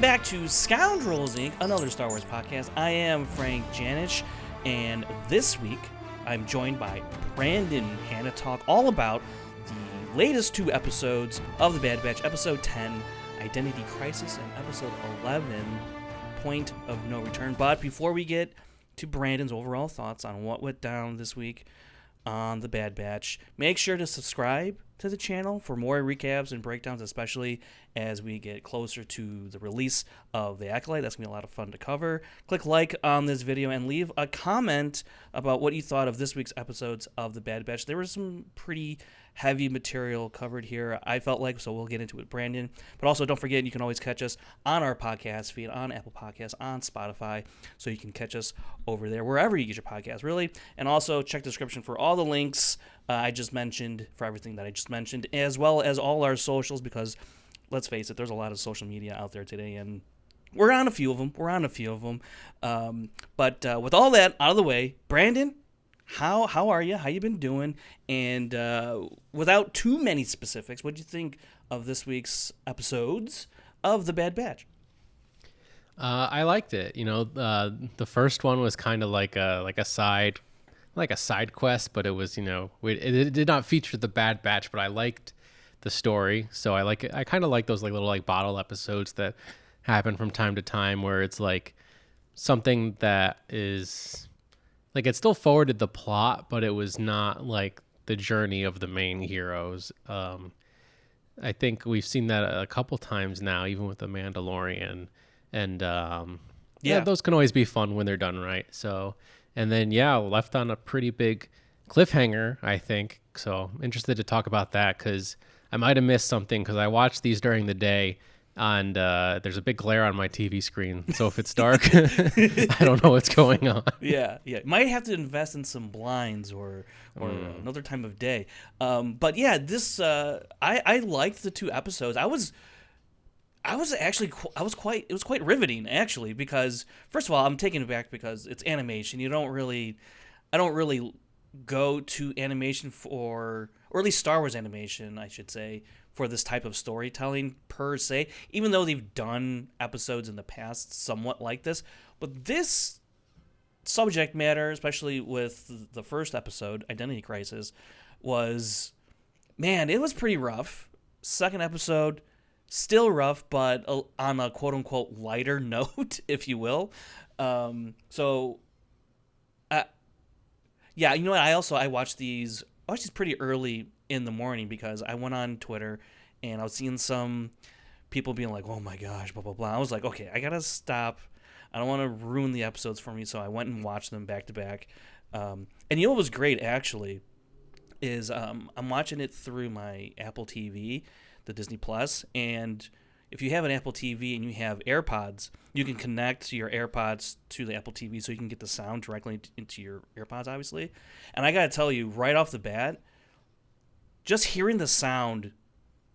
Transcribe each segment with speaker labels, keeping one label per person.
Speaker 1: back to Scoundrels Inc., another Star Wars podcast. I am Frank Janish, and this week I'm joined by Brandon Hanna to talk all about the latest two episodes of The Bad Batch, Episode 10, Identity Crisis, and Episode 11, Point of No Return. But before we get to Brandon's overall thoughts on what went down this week on The Bad Batch, make sure to subscribe to the channel for more recaps and breakdowns, especially as we get closer to the release of The Acolyte. That's going to be a lot of fun to cover. Click like on this video and leave a comment about what you thought of this week's episodes of The Bad Batch. There was some pretty heavy material covered here, I felt like, so we'll get into it, Brandon. But also, don't forget, you can always catch us on our podcast feed, on Apple Podcasts, on Spotify, so you can catch us over there, wherever you get your podcast, really. And also, check the description for all the links I just mentioned, for everything that I just mentioned, as well as all our socials, because, let's face it, there's a lot of social media out there today, and we're on a few of them. But with all that out of the way, Brandon, how are you? How you been doing? And without too many specifics, what do you think of this week's episodes of The Bad Batch?
Speaker 2: I liked it. You know, the first one was kind of like a side quest, but it was, you know, it did not feature the Bad Batch, but I liked the story. So I like it. I kind of like those little bottle episodes that happen from time to time, where it's like something that is like, it still forwarded the plot, but it was not like the journey of the main heroes. I think we've seen that a couple times now, even with The Mandalorian, and those can always be fun when they're done right. So, and then left on a pretty big cliffhanger, I think. So interested to talk about that, because I might have missed something, because I watched these during the day, and there's a big glare on my TV screen. So if it's dark, I don't know what's going on.
Speaker 1: Yeah. Might have to invest in some blinds or another time of day. But yeah, this I liked the two episodes. It was quite riveting, actually, because first of all, I'm taking it back because it's animation. I don't really go to animation or at least Star Wars animation, I should say, for this type of storytelling per se, even though they've done episodes in the past somewhat like this. But this subject matter, especially with the first episode, Identity Crisis, it was pretty rough. Second episode, still rough, but on a quote-unquote lighter note, if you will. You know what? I watched these pretty early in the morning, because I went on Twitter and I was seeing some people being like, oh my gosh, blah, blah, blah. I was like, okay, I got to stop. I don't want to ruin the episodes for me, so I went and watched them back to back. And you know what was great, actually, is I'm watching it through my Apple TV, the Disney Plus, and if you have an Apple TV and you have AirPods, you can connect your AirPods to the Apple TV so you can get the sound directly into your AirPods, obviously. And I got to tell you, right off the bat, just hearing the sound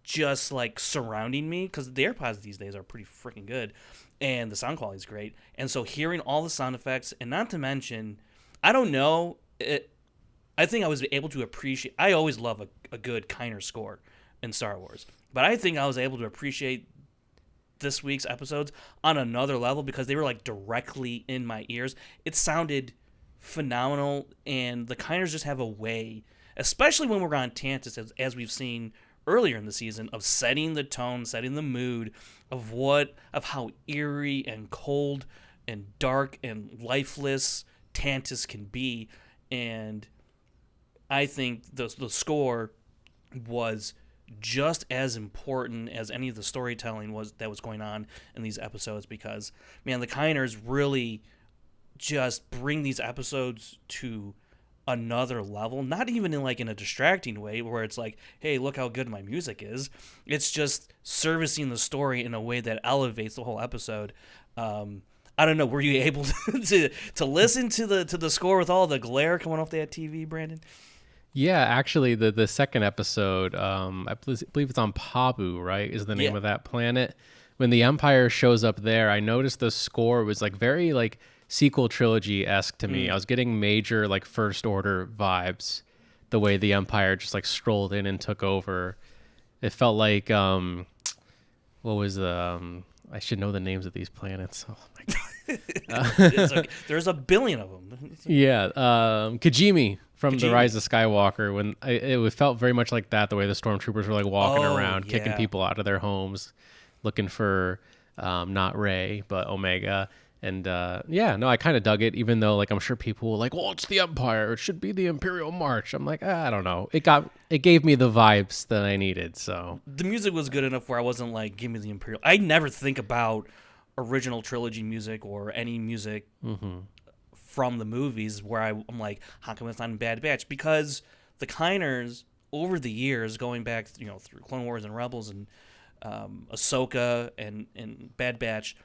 Speaker 1: just like surrounding me, because the AirPods these days are pretty freaking good, and the sound quality is great. And so hearing all the sound effects, and not to mention, I don't know, I think I was able to appreciate, I always love a good Kiner score in Star Wars, but I think I was able to appreciate this week's episodes on another level, because they were like directly in my ears. It sounded phenomenal, and the Kiners just have a way, especially when we're on Tantus, as we've seen earlier in the season, of setting the tone, setting the mood of how eerie and cold and dark and lifeless Tantus can be. And I think the score was just as important as any of the storytelling that was going on in these episodes, because, man, the Kiners really just bring these episodes to another level, not even in a distracting way where it's like, hey, look how good my music is. It's just servicing the story in a way that elevates the whole episode. I don't know, were you able to listen to the score with all the glare coming off that TV, Brandon?
Speaker 2: Yeah, actually, the second episode, I believe it's on Pabu, right, is the name of that planet. When the Empire shows up there, I noticed the score was very sequel trilogy-esque to me. I was getting major First Order vibes, the way the Empire just strolled in and took over. It felt like what was I should know the names of these planets. Oh my god.
Speaker 1: It's okay. There's a billion of them.
Speaker 2: Yeah, Kajimi from The
Speaker 1: Kajimi.
Speaker 2: Rise of Skywalker. When it felt very much like that, the way the stormtroopers were like walking
Speaker 1: Oh,
Speaker 2: around, kicking
Speaker 1: yeah.
Speaker 2: people out of their homes, looking for not Rey but Omega. And yeah, no, I kind of dug it, even though like I'm sure people were like, "Well, it's the Empire. It should be the Imperial March." I'm like, I don't know. It gave me the vibes that I needed. So
Speaker 1: The music was good enough where I wasn't like, give me the Imperial. I never think about original trilogy music or any music from the movies where I'm like, how come it's not in Bad Batch? Because the Kiners, over the years, going back, through Clone Wars and Rebels and Ahsoka and Bad Batch,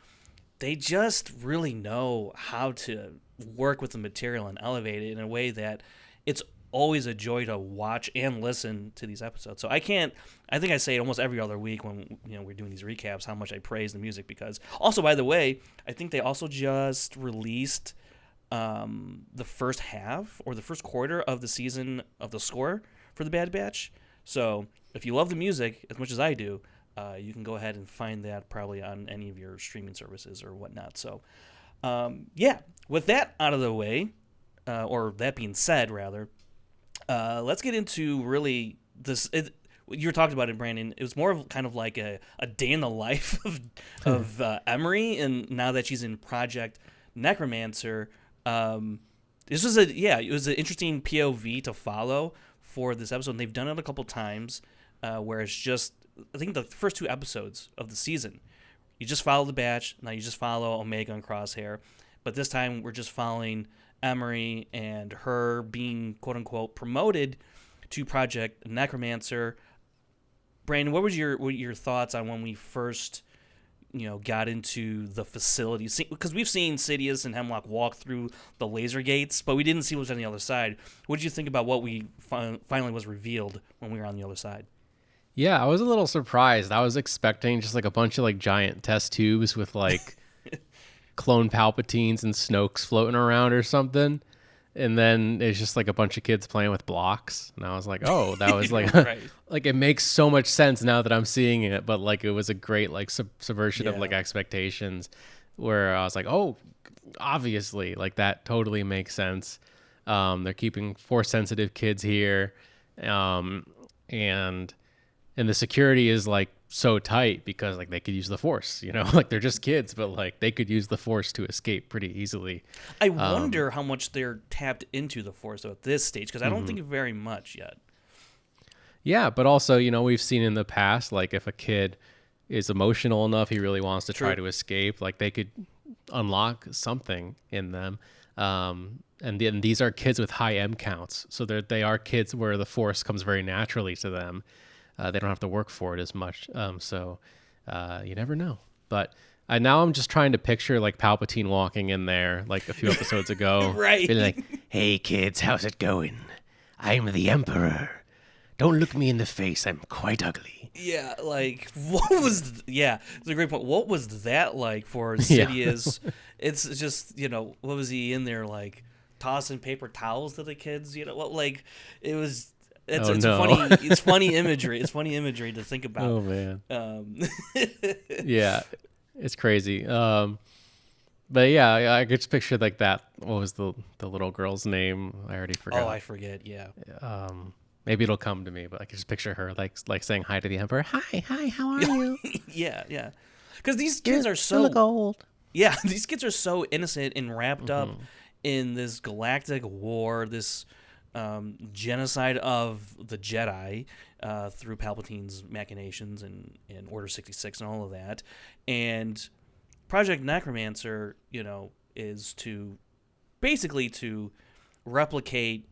Speaker 1: they just really know how to work with the material and elevate it in a way that it's always a joy to watch and listen to these episodes. So I think I say it almost every other week when we're doing these recaps how much I praise the music, because also, by the way, I think they also just released the first half or the first quarter of the season of the score for the Bad Batch. So if you love the music as much as I do, you can go ahead and find that probably on any of your streaming services or whatnot. So, yeah, with that out of the way, or that being said, rather, let's get into really this. You were talking about it, Brandon. It was more of kind of like a day in the life of Emerie, and now that she's in Project Necromancer, this was it was an interesting POV to follow for this episode. And they've done it a couple times, where it's just, I think the first 2 episodes of the season, you just follow the Batch. Now you just follow Omega and Crosshair, but this time we're just following Emerie and her being quote unquote promoted to Project Necromancer. Brandon, what was your thoughts on when we first got into the facility? Because we've seen Sidious and Hemlock walk through the laser gates, but we didn't see what was on the other side. What did you think about what we finally was revealed when we were on the other side?
Speaker 2: yeah, I was a little surprised. I was expecting just like a bunch of like giant test tubes with like clone Palpatines and Snokes floating around or something. And then it's just like a bunch of kids playing with blocks. And I was like, oh, that was like,
Speaker 1: Right.
Speaker 2: like it makes so much sense now that I'm seeing it. But like, it was a great like subversion of like expectations, where I was like, oh, obviously, like that totally makes sense. They're keeping Force sensitive kids here. And the security is like so tight because like they could use the Force, like they're just kids, but like they could use the Force to escape pretty easily.
Speaker 1: I wonder how much they're tapped into the Force though at this stage, because I don't think very much yet.
Speaker 2: Yeah, but also, we've seen in the past, like if a kid is emotional enough, he really wants to try to escape, like they could unlock something in them. And then these are kids with high M counts, so they are kids where the Force comes very naturally to them. They don't have to work for it as much. So you never know. But now I'm just trying to picture like Palpatine walking in there like a few episodes ago.
Speaker 1: Right.
Speaker 2: Being like, hey kids, how's it going? I'm the Emperor. Don't look me in the face. I'm quite ugly.
Speaker 1: Yeah, like it's a great point. What was that like for Sidious? It's just, what was he in there like tossing paper towels to the kids? Like it was. It's funny imagery. It's funny imagery to think about.
Speaker 2: Oh man. Yeah, it's crazy. But yeah, I could just picture like that. What was the little girl's name? I already forgot.
Speaker 1: Oh, I forget. Yeah.
Speaker 2: Maybe it'll come to me, but I can just picture her like saying hi to the Emperor. Hi, how are you?
Speaker 1: yeah. Because these kids are so
Speaker 2: you look old.
Speaker 1: Yeah, these kids are so innocent and wrapped up in this galactic war, this genocide of the Jedi through Palpatine's machinations and Order 66 and all of that. And Project Necromancer, is basically to replicate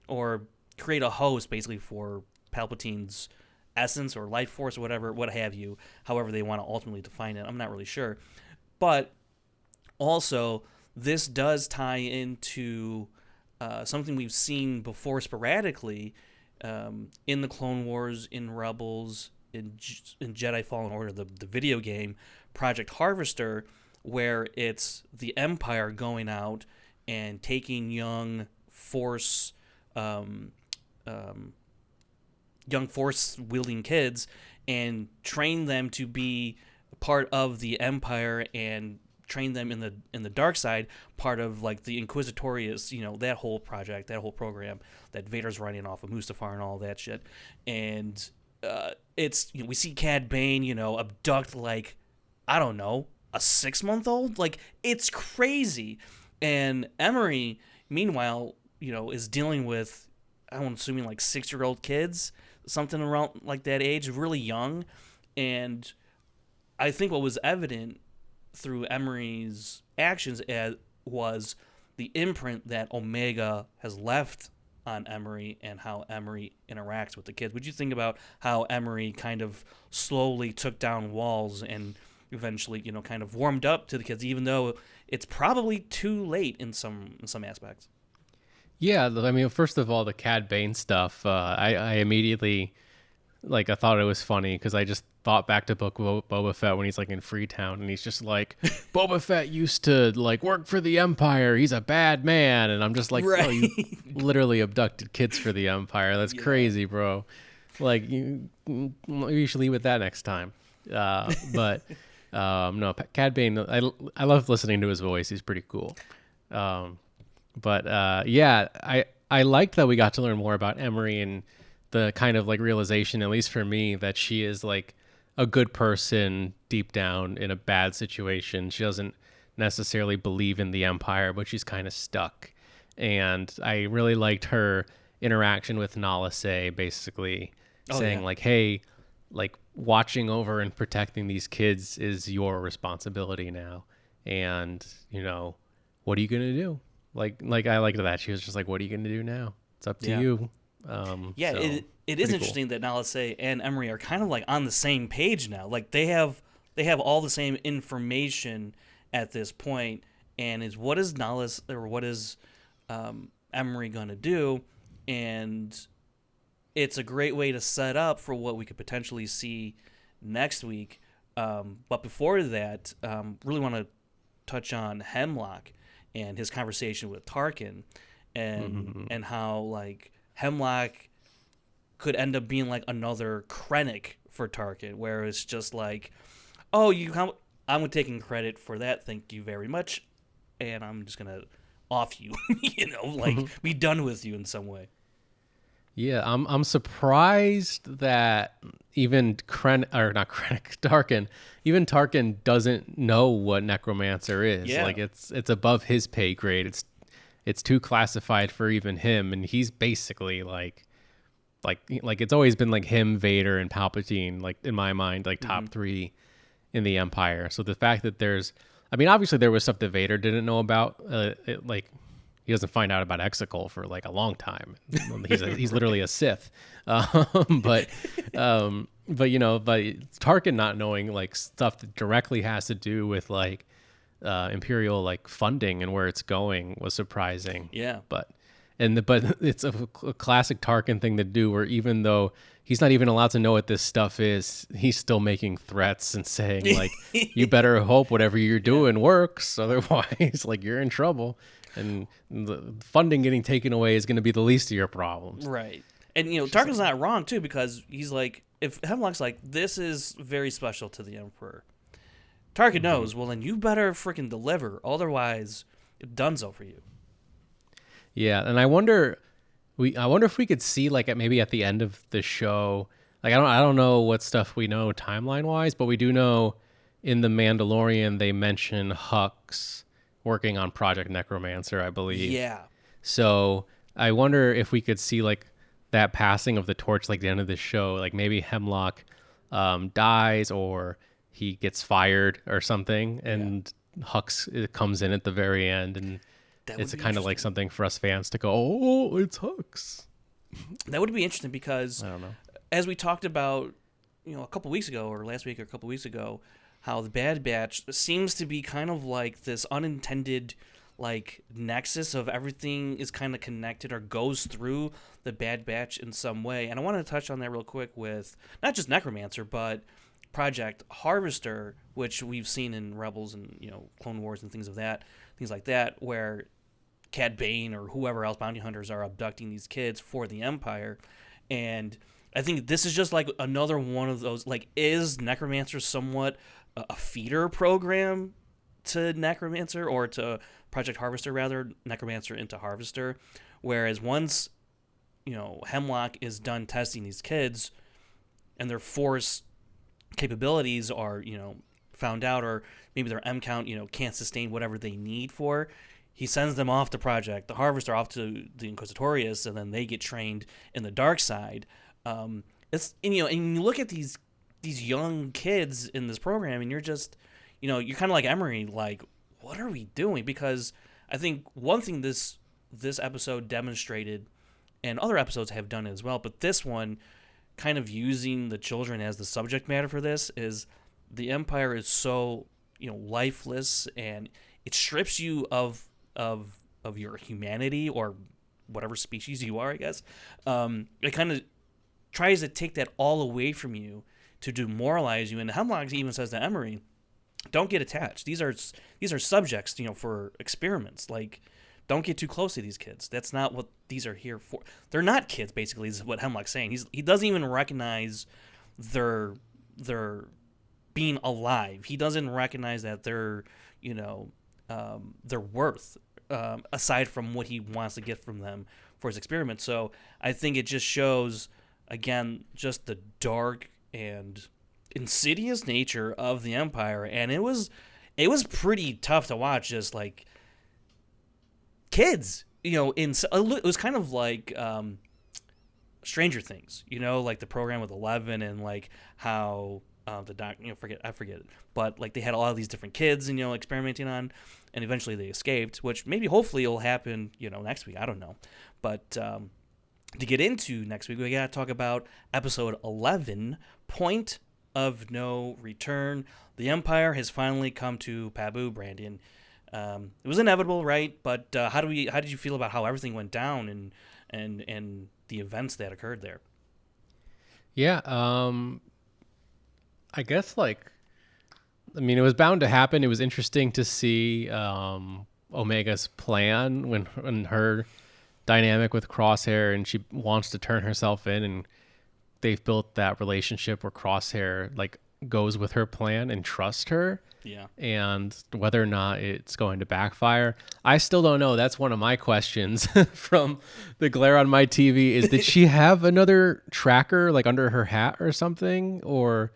Speaker 1: or create a host basically for Palpatine's essence or life force or whatever, what have you, however they want to ultimately define it. I'm not really sure. But also, this does tie into something we've seen before sporadically in the Clone Wars, in Rebels, in Jedi Fallen Order, the video game, Project Harvester, where it's the Empire going out and taking young Force wielding kids and train them to be part of the Empire and train them in the dark side, part of like the Inquisitorius, that whole project, that whole program that Vader's running off of Mustafar and all that shit. And it's we see Cad Bane, abduct like, I don't know, a 6-month-old. Like, it's crazy. And Emerie, meanwhile, is dealing with, I'm assuming like 6-year-old kids, something around like that age, really young. And I think what was evident through Emerie's actions was the imprint that Omega has left on Emerie and how Emerie interacts with the kids. Would you think about how Emerie kind of slowly took down walls and eventually, kind of warmed up to the kids, even though it's probably too late in some aspects?
Speaker 2: Yeah, I mean, first of all, the Cad Bane stuff, I immediately, I thought it was funny because I just thought back to Book of Boba Fett when he's like in Freetown and he's just like, Boba Fett used to like work for the Empire. He's a bad man. And I'm just like,
Speaker 1: right.
Speaker 2: Oh, you literally abducted kids for the Empire. That's crazy, bro. Like, you should leave with that next time. But no, Cad Bane, I love listening to his voice. He's pretty cool. But yeah, I liked that we got to learn more about Emerie and the kind of like realization, at least for me, that she is like a good person deep down in a bad situation. She doesn't necessarily believe in the Empire, but she's kind of stuck. And I really liked her interaction with Nala Se, basically saying like, hey, like watching over and protecting these kids is your responsibility now. And, what are you going to do? Like I liked that. She was just like, what are you going to do now? It's up to you.
Speaker 1: It is interesting that Nala Se and Emerie are kind of like on the same page now. Like they have all the same information at this point, and what is Emerie gonna do? And it's a great way to set up for what we could potentially see next week. But before that, really want to touch on Hemlock and his conversation with Tarkin, and how like Hemlock could end up being like another Krennic for Tarkin, where it's just like, oh, I'm taking credit for that, thank you very much, and I'm just gonna off you, be done with you in some way.
Speaker 2: Yeah, I'm surprised that even Tarkin, even Tarkin doesn't know what necromancer is.
Speaker 1: Yeah.
Speaker 2: Like it's above his pay grade. It's too classified for even him, and he's basically like it's always been like him, Vader, and Palpatine, like in my mind, like top 3 in the Empire. So the fact that obviously there was stuff that Vader didn't know about, he doesn't find out about Exegol for like a long time. He's literally a Sith, but Tarkin not knowing like stuff that directly has to do with like Imperial like funding and where it's going was surprising.
Speaker 1: Yeah,
Speaker 2: but it's a classic Tarkin thing to do, where even though he's not even allowed to know what this stuff is, he's still making threats and saying like, you better hope whatever you're doing works, otherwise like you're in trouble. And the funding getting taken away is going to be the least of your problems.
Speaker 1: Right. And, Tarkin's not wrong, too, because he's like, if Hemlock's like, this is very special to the Emperor, Tarkin knows, well, then you better freaking deliver. Otherwise, it's donezo for you.
Speaker 2: Yeah, and I wonder if we could see, like, maybe at the end of the show, like, I don't know what stuff we know timeline-wise, but we do know in The Mandalorian they mention Hux working on Project Necromancer, I believe.
Speaker 1: Yeah.
Speaker 2: So I wonder if we could see like that passing of the torch, like the end of the show, like maybe Hemlock dies or he gets fired or something, and Hux comes in at the very end, and it's kind of like something for us fans to go, oh, it's Hux.
Speaker 1: That would be interesting because,
Speaker 2: I don't know,
Speaker 1: as we talked about, a couple weeks ago or last week or a couple weeks ago, how the Bad Batch seems to be kind of like this unintended like nexus of everything is kind of connected or goes through the Bad Batch in some way. And I want to touch on that real quick with not just Necromancer, but Project Harvester, which we've seen in Rebels and Clone Wars and things like that, where Cad Bane or whoever else, bounty hunters, are abducting these kids for the Empire. And I think this is just like another one of those, like, is Necromancer somewhat a feeder program to Necromancer, or to Project Harvester rather, Necromancer into Harvester. Whereas once, Hemlock is done testing these kids and their force capabilities are, found out, or maybe their M count, can't sustain whatever they need for, he sends them off to Project the Harvester, off to the Inquisitorius, and then they get trained in the dark side. And you look at these young kids in this program, and you're just, you're kind of like Emerie, like, what are we doing? Because I think one thing this episode demonstrated, and other episodes have done it as well, but this one, kind of using the children as the subject matter for this, is the Empire is so, lifeless, and it strips you of your humanity, or whatever species you are, I guess. It kind of tries to take that all away from you to demoralize you. And Hemlock even says to Emerie, don't get attached. These are subjects, for experiments. Like, don't get too close to these kids. That's not what these are here for. They're not kids, basically, is what Hemlock's saying. He doesn't even recognize their being alive. He doesn't recognize that they're, their worth, aside from what he wants to get from them for his experiment. So I think it just shows, again, just the dark and insidious nature of the Empire. And it was pretty tough to watch, just like kids, it was kind of like Stranger Things, like the program with 11, and like how the doc, I forget it, but like they had a lot of these different kids, and experimenting on, and eventually they escaped, which maybe hopefully will happen, next week. I don't know, but to get into next week, we gotta talk about episode 11, Point of No Return. The Empire has finally come to Pabu, Brandon. It was inevitable, right? But how did you feel about how everything went down, and the events that occurred there?
Speaker 2: Yeah, I guess it was bound to happen. It was interesting to see Omega's plan when her dynamic with Crosshair, and she wants to turn herself in, and they've built that relationship where Crosshair goes with her plan and trust her.
Speaker 1: Yeah.
Speaker 2: And whether or not it's going to backfire, I still don't know. That's one of my questions from the glare on my TV, is did she have another tracker under her hat or something? Or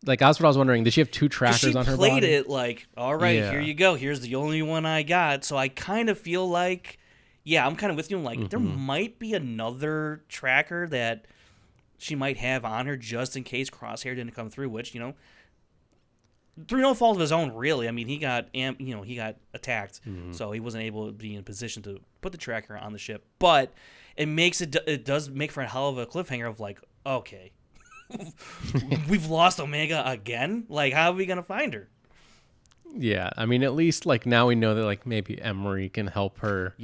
Speaker 2: that's what I was wondering. Did she have two trackers on her body?
Speaker 1: She played it all right, yeah. Here you go. Here's the only one I got. So I kind of feel like, yeah, I'm kind of with you. There might be another tracker that she might have on her just in case Crosshair didn't come through, which, through no fault of his own, really. I mean, he got attacked, so he wasn't able to be in position to put the tracker on the ship. But it does make for a hell of a cliffhanger of okay, we've lost Omega again. How are we gonna find her?
Speaker 2: Yeah, I mean, at least now we know that maybe Emerie can help her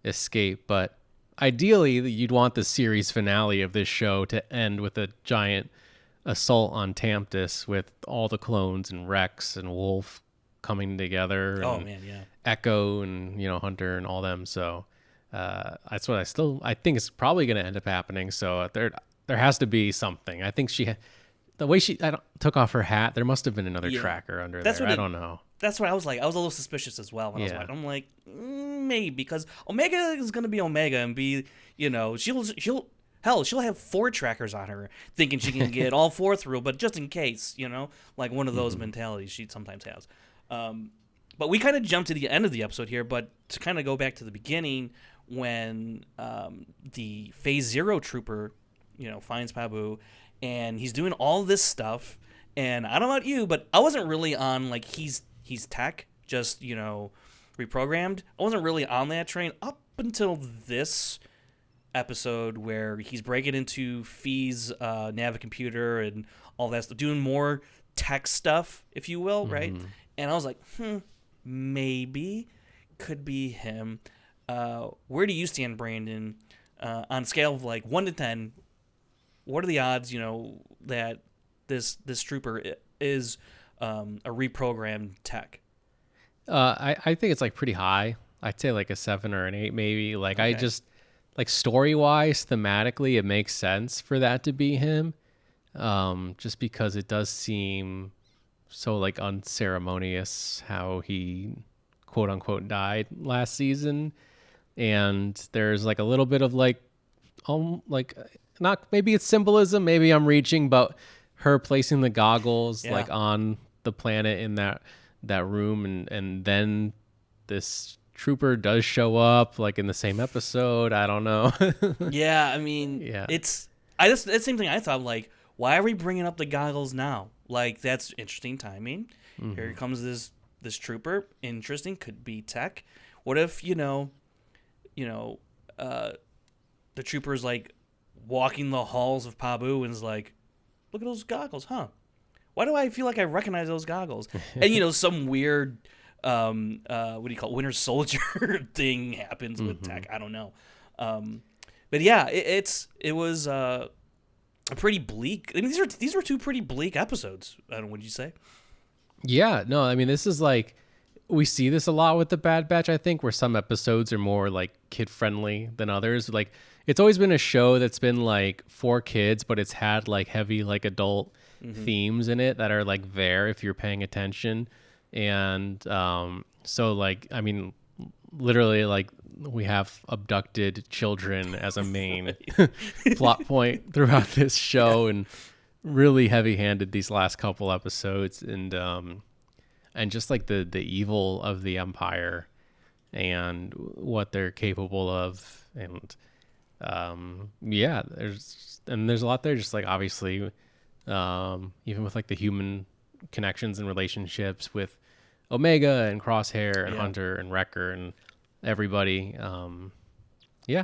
Speaker 2: escape. But ideally, you'd want the series finale of this show to end with a giant assault on Tamptis, with all the clones and Rex and Wolf coming together.
Speaker 1: Oh man, yeah.
Speaker 2: Echo and Hunter and all them. So that's what I think is probably going to end up happening. So there has to be something. I think the way she took off her hat, there must have been another tracker under there. I don't know.
Speaker 1: That's what I was like. I was a little suspicious as well when I was watching. I'm like, maybe, because Omega is going to be Omega and be, she'll have 4 trackers on her, thinking she can get all 4 through, but just in case, one of those mentalities she sometimes has. But we kind of jumped to the end of the episode here, but to kind of go back to the beginning, when the Phase 0 trooper, finds Pabu, and he's doing all this stuff, and I don't know about you, but I wasn't really on, he's tech, just, reprogrammed. I wasn't really on that train up until this episode, where he's breaking into Fee's Navicomputer and all that stuff, doing more tech stuff, if you will, right? And I was like, maybe could be him. Where do you stand, Brandon, on a scale of 1 to 10? What are the odds, that this trooper is a reprogrammed tech?
Speaker 2: I think it's pretty high. I'd say a 7 or an 8, maybe. Okay. I just story-wise, thematically, it makes sense for that to be him. Just because it does seem so like unceremonious how he quote unquote died last season. And there's like a little bit of like not, maybe it's symbolism, maybe I'm reaching, but her placing the goggles
Speaker 1: Yeah.
Speaker 2: like on the planet in that room, and then this trooper does show up like in the same episode. I don't know.
Speaker 1: Yeah, I mean,
Speaker 2: Yeah.
Speaker 1: that's the same thing I thought. Like, why are we bringing up the goggles now? Like, that's interesting timing. Here comes this trooper. Interesting, could be tech. What if the trooper's like walking the halls of Pabu and is like, look at those goggles, huh? Why do I feel like I recognize those goggles? And some weird what do you call it, Winter Soldier thing happens with tech. I don't know. But yeah, it was a pretty bleak. I mean, these were two pretty bleak episodes. I don't know, what'd you say?
Speaker 2: Yeah, no, I mean, this is like, we see this a lot with the Bad Batch, I think, where some episodes are more like kid friendly than others. Like, it's always been a show that's been like for kids, but it's had like heavy like adult themes in it that are like there if you're paying attention. And so like, I mean, literally, like, we have abducted children as a main plot point throughout this show, and really heavy-handed these last couple episodes, and just like the evil of the Empire and what they're capable of. And yeah, there's a lot there, just like obviously even with like the human connections and relationships with Omega and Crosshair and Hunter and Wrecker and everybody. Yeah,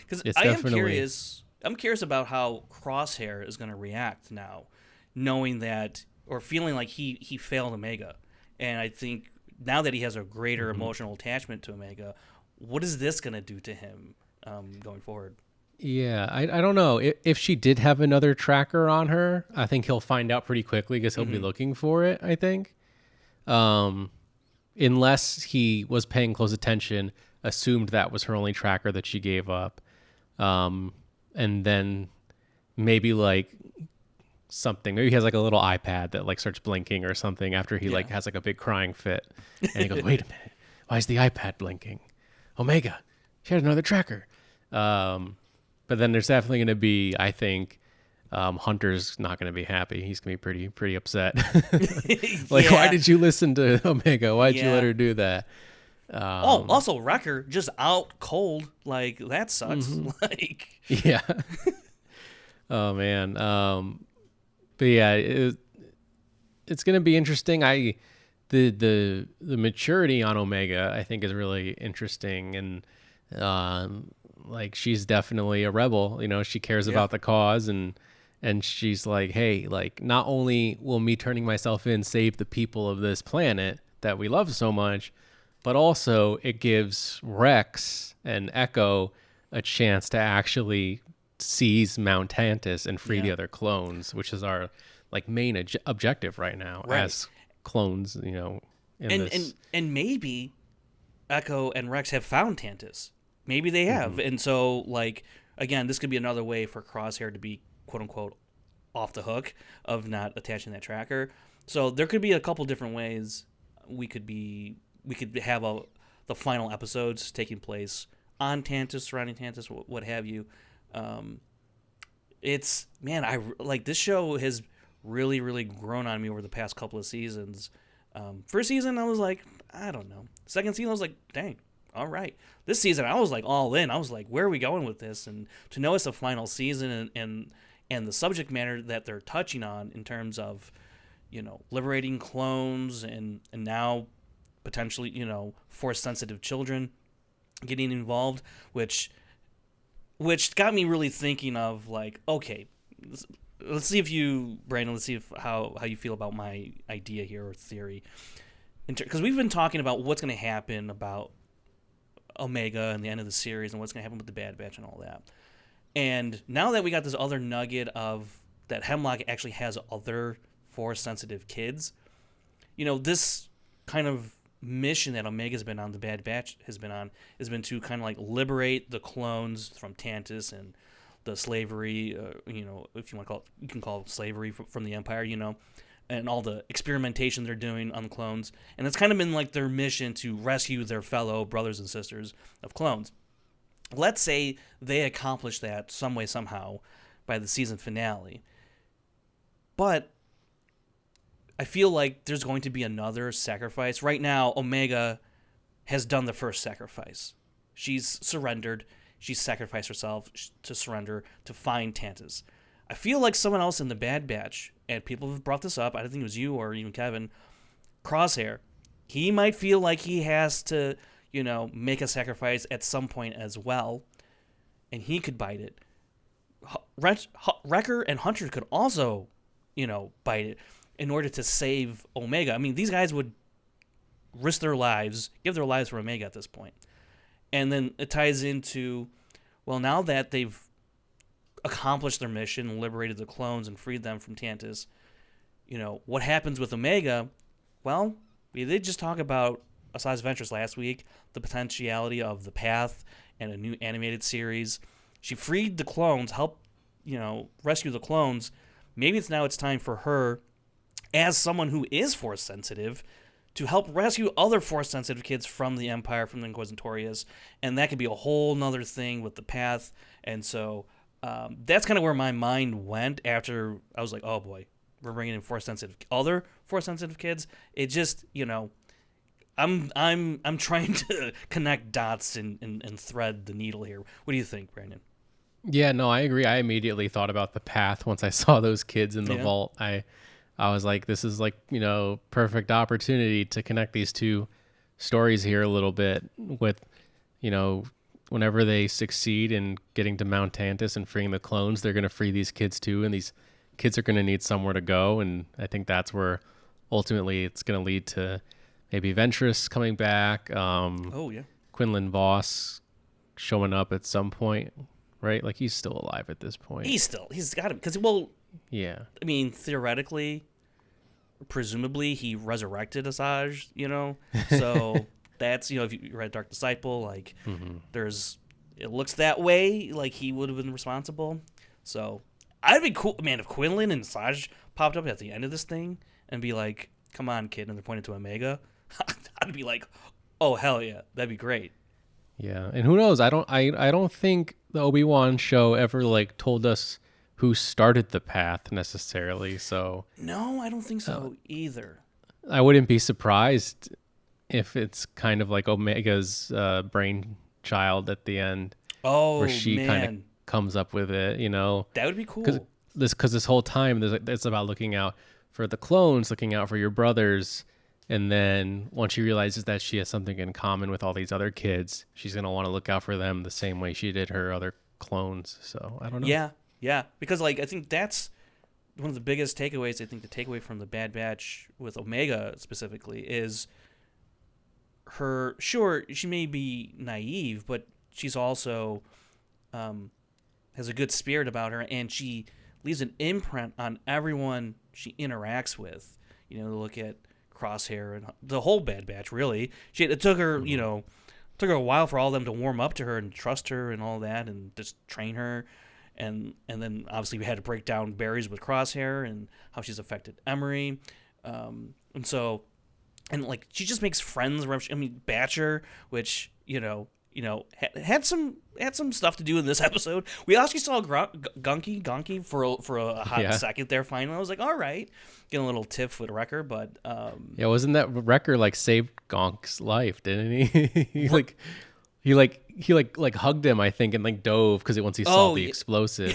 Speaker 1: Because
Speaker 2: it's
Speaker 1: I am
Speaker 2: definitely
Speaker 1: curious. I'm curious about how Crosshair is going to react now, knowing that or feeling like he failed Omega, and I think now that he has a greater emotional attachment to Omega, what is this going to do to him going forward?
Speaker 2: Yeah, I don't know. If she did have another tracker on her, I think he'll find out pretty quickly because he'll be looking for it, I think. Unless he was paying close attention, assumed that was her only tracker that she gave up. And then maybe like something, maybe he has like a little iPad that like starts blinking or something after he like has like a big crying fit. And he goes, wait a minute, why is the iPad blinking? Omega, she had another tracker. But then there's definitely going to be, I think, Hunter's not going to be happy. He's going to be pretty upset. Like, why did you listen to Omega? Why did you let her do that?
Speaker 1: Also Wrecker just out cold. Like, that sucks. Like,
Speaker 2: Yeah. Oh man. But yeah, it's going to be interesting. The maturity on Omega, I think, is really interesting, and like, she's definitely a rebel. She cares about the cause, and she's like, hey, like, not only will me turning myself in save the people of this planet that we love so much, but also it gives Rex and Echo a chance to actually seize Mount Tantus and free the other clones, which is our like main objective right now as clones, in this.
Speaker 1: And maybe Echo and Rex have found Tantus. Maybe they have. And so, like, again, this could be another way for Crosshair to be, quote unquote, off the hook of not attaching that tracker. So there could be a couple different ways we could have the final episodes taking place on Tantus, surrounding Tantus, what have you. It's, man, I like, this show has really, really grown on me over the past couple of seasons. First season, I was like, I don't know. Second season, I was like, dang, all right. This season, I was like all in. I was like, where are we going with this? And to know it's a final season and the subject matter that they're touching on in terms of, liberating clones and now potentially, force-sensitive children getting involved, which got me really thinking of, like, okay, let's see if you, Brandon, how you feel about my idea here or theory. Because we've been talking about what's going to happen about Omega and the end of the series and what's going to happen with the Bad Batch and all that. And now that we got this other nugget of that Hemlock actually has other Force-sensitive kids, this kind of mission that Omega's been on, the Bad Batch has been to kind of like liberate the clones from Tantus and the slavery, if you want to call it, you can call it slavery from the Empire, and all the experimentation they're doing on the clones. And it's kind of been like their mission to rescue their fellow brothers and sisters of clones. Let's say they accomplish that some way, somehow, by the season finale. But I feel like there's going to be another sacrifice. Right now, Omega has done the first sacrifice. She's surrendered. She's sacrificed herself to surrender to find Tantus. I feel like someone else in the Bad Batch, and people have brought this up, I don't think it was you or even Kevin, Crosshair, he might feel like he has to, make a sacrifice at some point as well, and he could bite it. Wrecker and Hunter could also, bite it in order to save Omega. I mean, these guys would risk their lives, give their lives for Omega at this point. And then it ties into, well, now that they've accomplished their mission, liberated the clones, and freed them from Tantus, what happens with Omega? Well, we did just talk about Asajj Ventress last week, the potentiality of the Path and a new animated series. She freed the clones, helped, rescue the clones. Maybe it's time for her, as someone who is Force sensitive, to help rescue other Force-sensitive kids from the Empire, from the Inquisitorius, and that could be a whole nother thing with the Path. And so that's kind of where my mind went after I was like, oh boy, we're bringing in other Force-sensitive kids. It just, I'm trying to connect dots and thread the needle here. What do you think, Brandon?
Speaker 2: Yeah, no, I agree. I immediately thought about the Path once I saw those kids in the vault. I was like, this is perfect opportunity to connect these two stories here a little bit with, whenever they succeed in getting to Mount Tantus and freeing the clones, they're going to free these kids too. And these kids are going to need somewhere to go. And I think that's where ultimately it's going to lead to maybe Ventress coming back. Quinlan Voss showing up at some point, right? Like he's still alive at this point.
Speaker 1: He's got him because, yeah. I mean, theoretically, presumably, he resurrected Asajj, So that's, if you read Dark Disciple, it looks that way, like he would have been responsible. So I'd be cool, man, if Quinlan and Asajj popped up at the end of this thing and be like, come on, kid, and they're pointing to Omega, I'd be like, oh, hell yeah, that'd be great.
Speaker 2: Yeah, and who knows? I don't think the Obi-Wan show ever, told us who started the Path necessarily, so
Speaker 1: no, I don't think so either.
Speaker 2: I wouldn't be surprised if it's kind of like Omega's brainchild at the end.
Speaker 1: Oh,
Speaker 2: where she kind of comes up with it,
Speaker 1: That would be cool.
Speaker 2: Because this whole time it's about looking out for the clones, looking out for your brothers, and then once she realizes that she has something in common with all these other kids, she's gonna want to look out for them the same way she did her other clones. So I don't know.
Speaker 1: Yeah, because I think that's one of the biggest takeaways. I think the takeaway from the Bad Batch with Omega specifically is her. Sure, she may be naive, but she's also has a good spirit about her, and she leaves an imprint on everyone she interacts with. Look at Crosshair and the whole Bad Batch. Really, it took her. Took her a while for all of them to warm up to her and trust her and all that, and just train her. And then obviously we had to break down berries with Crosshair and how she's affected Emerie, and she just makes friends. I mean, Batcher, which had some stuff to do in this episode. We actually saw Gonky for a hot second there. Finally, I was like, all right, getting a little tiff with Wrecker, but
Speaker 2: wasn't that Wrecker saved Gonk's life? Didn't he? He hugged him, I think, and dove because once he saw the explosive,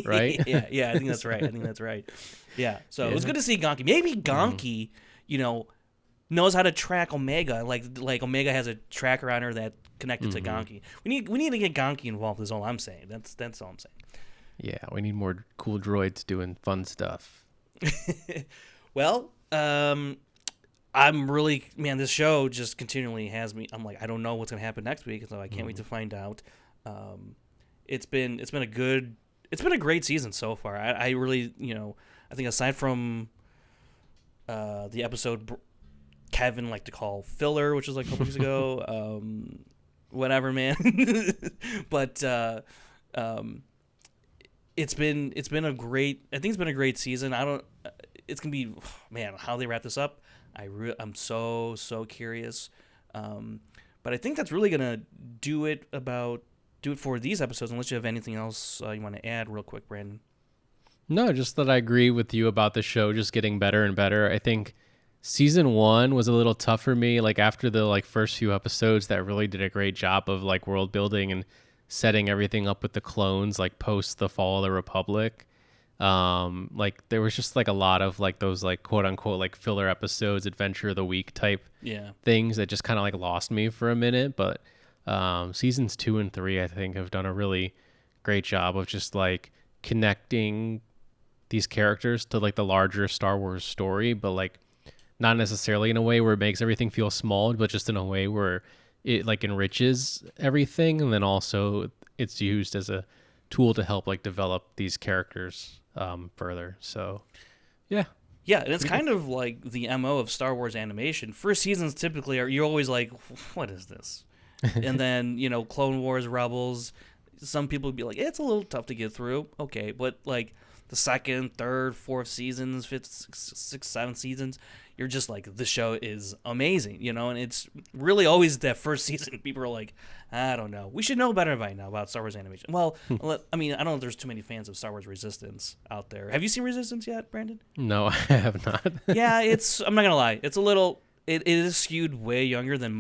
Speaker 2: right?
Speaker 1: yeah, I think that's right. Yeah, so it was good to see Gonky. Maybe Gonky, knows how to track Omega. Like Omega has a tracker on her that connected to Gonky. We need to get Gonky involved. Is all I'm saying. That's all I'm saying.
Speaker 2: Yeah, we need more cool droids doing fun stuff.
Speaker 1: Well, I'm really, man, this show just continually has me. I'm like, I don't know what's gonna happen next week, so I can't wait to find out. It's been a great season so far. I really, I think aside from the episode Kevin liked to call filler, which was a couple weeks ago, whatever, man. But it's been a great season. it's gonna be, man, how they wrap this up. I'm so curious. But I think that's really gonna do it for these episodes. Unless you have anything else you want to add, real quick, Brandon.
Speaker 2: No, just that I agree with you about the show just getting better and better. I think season 1 was a little tough for me. Like after the like first few episodes, that really did a great job of like world building and setting everything up with the clones, like post the fall of the Republic. Like there was just like a lot of like those like quote unquote like filler episodes, adventure of the week type things that just kind of like lost me for a minute. But seasons 2 and 3, I think, have done a really great job of just like connecting these characters to like the larger Star Wars story, but like not necessarily in a way where it makes everything feel small, but just in a way where it like enriches everything, and then also it's used as a tool to help like develop these characters further. So yeah,
Speaker 1: and it's kind of like the MO of Star Wars animation. First seasons typically you're always like, what is this? And then, you know, Clone Wars, Rebels, some people would be like, it's a little tough to get through. Okay, but like the second, third, fourth seasons, fifth, sixth, seventh seasons, you're just like, the show is amazing, you know. And it's really always that first season people are like, I don't know, we should know better by now about Star Wars animation. Well, I mean, I don't know if there's too many fans of Star Wars Resistance out there. Have you seen Resistance yet, Brandon?
Speaker 2: No, I have not.
Speaker 1: Yeah, I'm not gonna lie, it's a little, it is skewed way younger than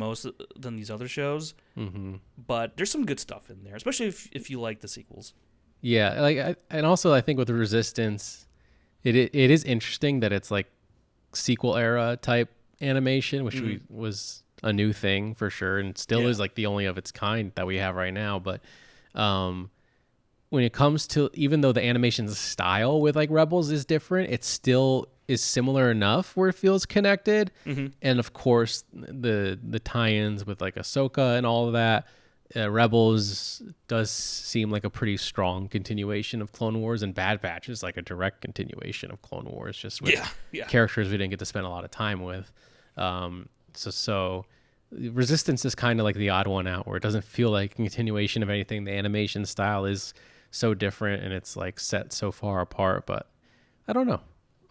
Speaker 1: these other shows. Mm-hmm. But there's some good stuff in there, especially if you like the sequels.
Speaker 2: Yeah, like and also I think with Resistance, it is interesting that it's like sequel era type animation, which was a new thing for sure, and still is like the only of its kind that we have right now. But when it comes to, even though the animation style with like Rebels is different, it still is similar enough where it feels connected. Mm-hmm. And of course, the tie-ins with like Ahsoka and all of that. Rebels does seem like a pretty strong continuation of Clone Wars, and Bad Batch is like a direct continuation of Clone Wars, just with characters we didn't get to spend a lot of time with. So Resistance is kind of like the odd one out, where it doesn't feel like a continuation of anything. The animation style is so different, and it's like set so far apart. But I don't know.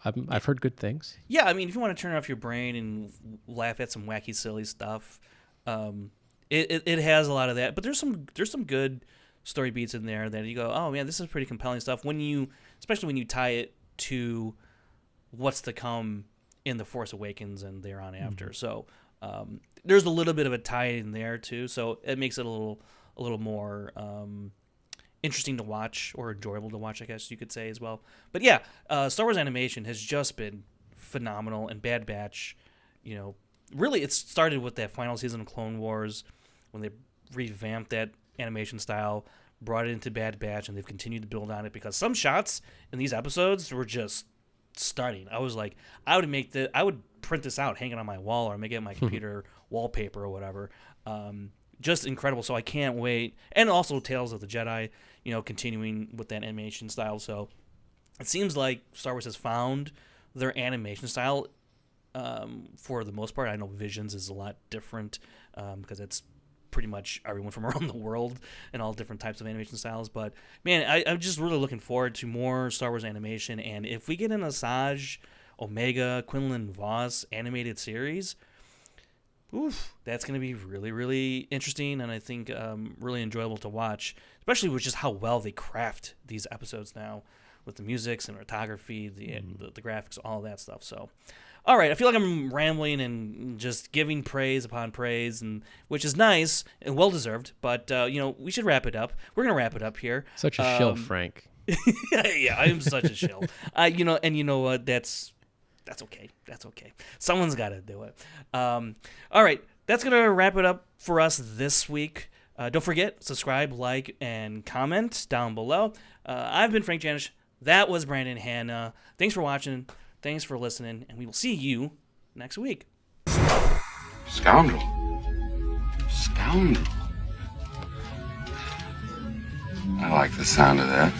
Speaker 2: I've heard good things.
Speaker 1: Yeah, I mean, if you want to turn off your brain and laugh at some wacky, silly stuff, it has a lot of that, but there's some good story beats in there that you go, oh man, this is pretty compelling stuff. Especially when you tie it to what's to come in The Force Awakens and thereon after. Mm-hmm. So there's a little bit of a tie in there too. So it makes it a little more interesting to watch, or enjoyable to watch, I guess you could say as well. But yeah, Star Wars animation has just been phenomenal, and Bad Batch, you know, really it started with that final season of Clone Wars, when they revamped that animation style, brought it into Bad Batch, and they've continued to build on it, because some shots in these episodes were just stunning. I was like, I would print this out, hang it on my wall, or make it my computer wallpaper or whatever. Just incredible. So I can't wait. And also Tales of the Jedi, you know, continuing with that animation style. So it seems like Star Wars has found their animation style for the most part. I know Visions is a lot different because it's pretty much everyone from around the world and all different types of animation styles. But man, I'm just really looking forward to more Star Wars animation. And if we get an Asajj, Omega, Quinlan Voss animated series, that's going to be really, really interesting, and I think really enjoyable to watch, especially with just how well they craft these episodes now, with the music, cinematography, the graphics, all that stuff. So, all right, I feel like I'm rambling and just giving praise upon praise, and which is nice and well deserved. But you know, we should wrap it up. We're gonna wrap it up here.
Speaker 2: Such a shill, Frank.
Speaker 1: Yeah, I am such a shill. You know, and you know what? That's okay. That's okay. Someone's got to do it. All right, that's gonna wrap it up for us this week. Don't forget, subscribe, like, and comment down below. I've been Frank Janish. That was Brandon Hanna. Thanks for watching. Thanks for listening, and we will see you next week.
Speaker 3: Scoundrel. Scoundrel. I like the sound of that.